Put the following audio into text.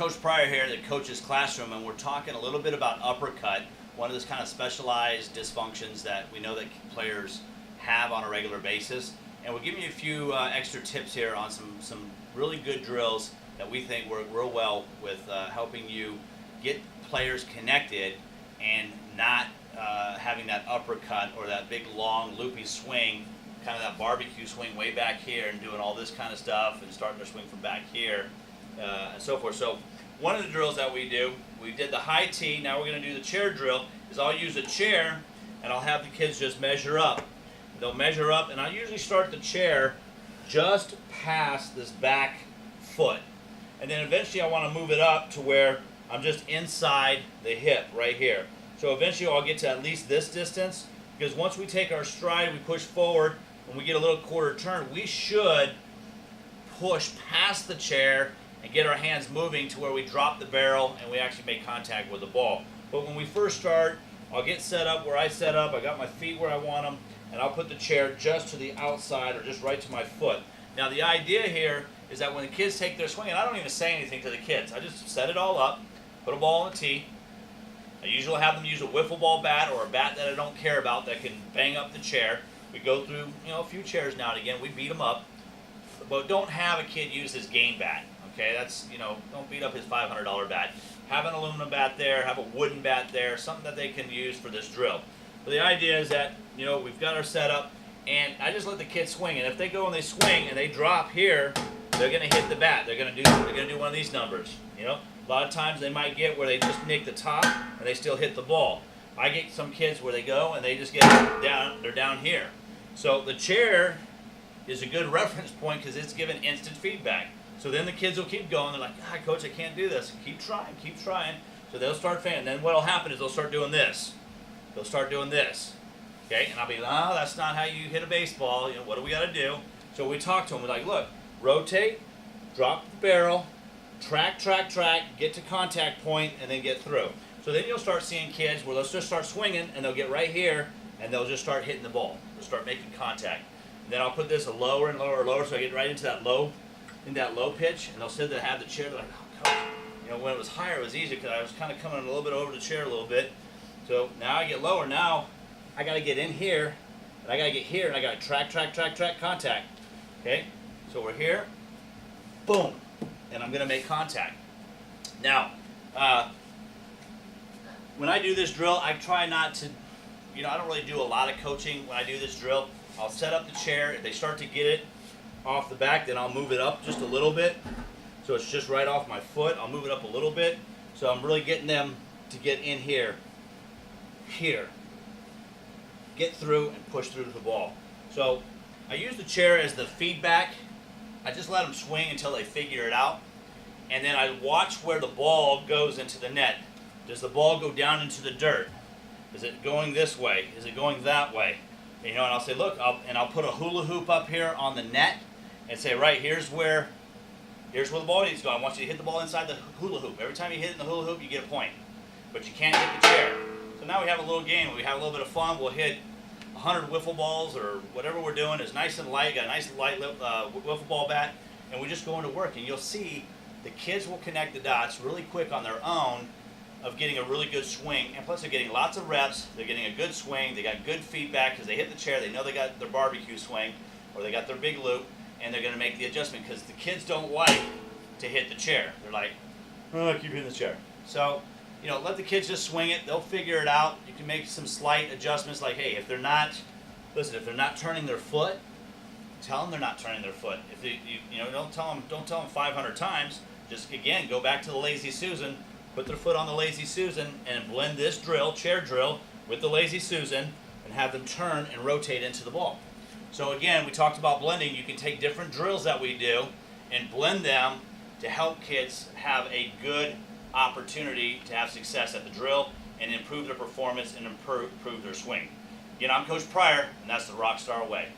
Coach Pryor here at the Coach's Classroom, and we're talking a little bit about uppercut, one of those kind of specialized dysfunctions that we know that players have on a regular basis. And we'll give you a few extra tips here on some really good drills that we think work real well with helping you get players connected and not having that uppercut or that big long loopy swing, kind of that barbecue swing way back here and doing all this kind of stuff and starting to swing from back here and so forth. So one of the drills that we do, we did the high tee, now we're going to do the chair drill, is I'll use a chair and I'll have the kids just measure up. They'll measure up, and I usually start the chair just past this back foot. And then eventually I want to move it up to where I'm just inside the hip right here. So eventually I'll get to at least this distance, because once we take our stride, we push forward, and we get a little quarter turn, we should push past the chair and get our hands moving to where we drop the barrel and we actually make contact with the ball. But when we first start, I'll get set up where I set up, I got my feet where I want them, and I'll put the chair just to the outside or just right to my foot. Now the idea here is that when the kids take their swing, and I don't even say anything to the kids, I just set it all up, put a ball on the tee. I usually have them use a wiffle ball bat or a bat that I don't care about that can bang up the chair. We go through a few chairs now and again, we beat them up, but don't have a kid use his game bat. Okay, that's, don't beat up his $500 bat. Have an aluminum bat there, have a wooden bat there, something that they can use for this drill. But the idea is that, we've got our setup, and I just let the kids swing. And if they go and they swing and they drop here, they're going to hit the bat. They're going to do one of these numbers. A lot of times they might get where they just nick the top and they still hit the ball. I get some kids where they go and they just get down. They're down here. So the chair is a good reference point because it's giving instant feedback. So then the kids will keep going. They're like, God, Coach, I can't do this. Keep trying, keep trying. So they'll start fanning. Then what will happen is they'll start doing this. They'll start doing this. Okay, and I'll be like, oh, that's not how you hit a baseball. What do we got to do? So we talk to them. We're like, look, rotate, drop the barrel, track, get to contact point, and then get through. So then you'll start seeing kids where they'll just start swinging, and they'll get right here, and they'll just start hitting the ball. They'll start making contact. And then I'll put this lower and lower and lower, so I get right into that low pitch, and they'll sit there, have the chair. They're like, oh, Coach. When it was higher, it was easy because I was kind of coming a little bit over the chair a little bit. So now I get lower. Now I got to get in here, and I got to get here, and I got to track, contact. Okay? So we're here, boom, and I'm going to make contact. Now, when I do this drill, I try not to, I don't really do a lot of coaching when I do this drill. I'll set up the chair. If they start to get it off the back, then I'll move it up just a little bit. So it's just right off my foot. I'll move it up a little bit. So I'm really getting them to get in here. Get through and push through to the ball. So I use the chair as the feedback. I just let them swing until they figure it out. And then I watch where the ball goes into the net. Does the ball go down into the dirt? Is it going this way? Is it going that way? And I'll say, look, I'll put a hula hoop up here on the net and say, right, here's where the ball needs to go. I want you to hit the ball inside the hula hoop. Every time you hit it in the hula hoop, you get a point. But you can't hit the chair. So now we have a little game. We have a little bit of fun. We'll hit 100 wiffle balls or whatever we're doing. It's nice and light. Got a nice light wiffle ball bat. And we just go into work. And you'll see the kids will connect the dots really quick on their own of getting a really good swing. And plus they're getting lots of reps. They're getting a good swing. They got good feedback because they hit the chair. They know they got their barbecue swing or they got their big loop. And they're going to make the adjustment because the kids don't like to hit the chair. They're like, oh, I keep hitting the chair. So, let the kids just swing it. They'll figure it out. You can make some slight adjustments like, hey, if they're not turning their foot, tell them they're not turning their foot. If they, don't tell them 500 times. Just, again, go back to the Lazy Susan, put their foot on the Lazy Susan, and blend this drill, chair drill, with the Lazy Susan, and have them turn and rotate into the ball. So again, we talked about blending. You can take different drills that we do and blend them to help kids have a good opportunity to have success at the drill and improve their performance and improve their swing. Again, I'm Coach Pryor, and that's the RockStar way.